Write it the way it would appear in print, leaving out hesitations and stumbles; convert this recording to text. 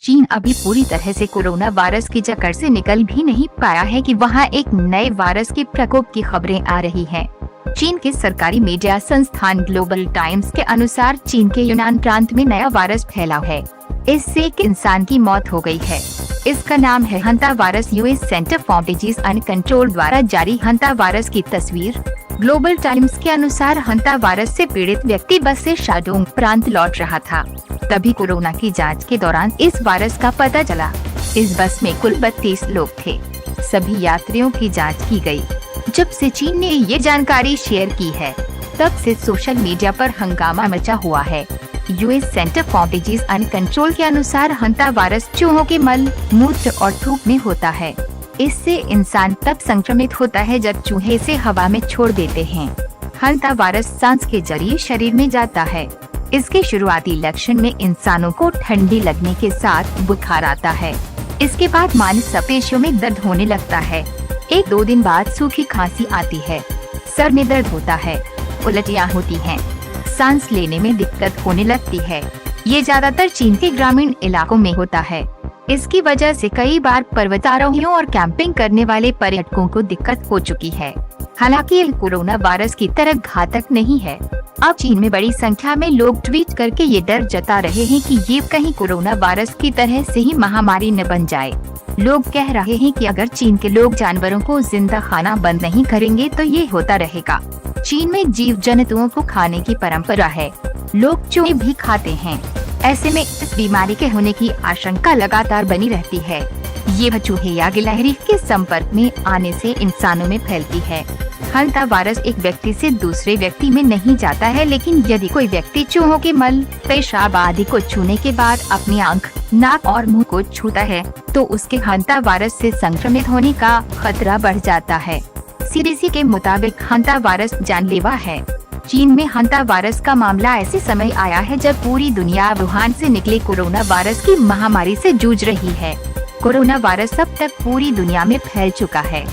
चीन अभी पूरी तरह से कोरोना वायरस की जकड़ से निकल भी नहीं पाया है कि वहां एक नए वायरस के प्रकोप की खबरें आ रही हैं। चीन के सरकारी मीडिया संस्थान ग्लोबल टाइम्स के अनुसार चीन के यूनान प्रांत में नया वायरस फैला है। इससे एक इंसान की मौत हो गई है। इसका नाम है hanta virus. US centre for disease and control द्वारा जारी हंता वायरस की तस्वीर। ग्लोबल टाइम्स के अनुसार हंता वायरस से पीड़ित व्यक्ति बस से शाडोंग प्रांत लौट रहा था, तभी कोरोना की जांच के दौरान इस वायरस का पता चला। इस बस में कुल 32 लोग थे। सभी यात्रियों की जांच की गई। जब से चीन ने ये जानकारी शेयर की है, तब से सोशल मीडिया पर हंगामा मचा हुआ है। US centre for disease and control के अनुसार हंता वायरस चूहों के मल, मूत्र और थूक में होता है। इससे इंसान तब संक्रमित होता है जब चूहे इसे हवा में छोड़ देते हैं। हंता वायरस सांस के जरिए शरीर में जाता है। इसके शुरुआती लक्षण में इंसानों को ठंडी लगने के साथ बुखार आता है। इसके बाद मांसपेशियों में दर्द होने लगता है। 1-2 दिन बाद सूखी खांसी आती है, सर में दर्द होता है, उल्टियाँ होती हैं, सांस लेने में दिक्कत होने लगती है। ये ज्यादातर चीन के ग्रामीण इलाकों में होता है। इसकी वजह से कई बार पर्वतारोहियों और कैंपिंग करने वाले पर्यटकों को दिक्कत हो चुकी है। हालांकि ये कोरोना वायरस की तरह घातक नहीं है। अब चीन में बड़ी संख्या में लोग ट्वीट करके ये डर जता रहे हैं कि ये कहीं कोरोना वायरस की तरह से ही महामारी न बन जाए। लोग कह रहे हैं कि अगर चीन के लोग जानवरों को जिंदा खाना बंद नहीं करेंगे तो ये होता रहेगा। चीन में जीव जंतुओं को खाने की परंपरा है। लोग चूहे भी खाते हैं। ऐसे में इस बीमारी के होने की आशंका लगातार बनी रहती है। ये चूहे या गिलहरी के संपर्क में आने से इंसानों में फैलती है। हंता वायरस एक व्यक्ति से दूसरे व्यक्ति में नहीं जाता है, लेकिन यदि कोई व्यक्ति चूहों के मल, पेशाब आदि को छूने के बाद अपनी आंख, नाक और मुंह को छूता है तो उसके हंता वायरस से संक्रमित होने का खतरा बढ़ जाता है। सीडीसी के मुताबिक हंता वायरस जानलेवा है। चीन में हंता वायरस का मामला ऐसे समय आया है जब पूरी दुनिया वुहान से निकले कोरोना वायरस की महामारी से जूझ रही है। कोरोना वायरस अब तक पूरी दुनिया में फैल चुका है।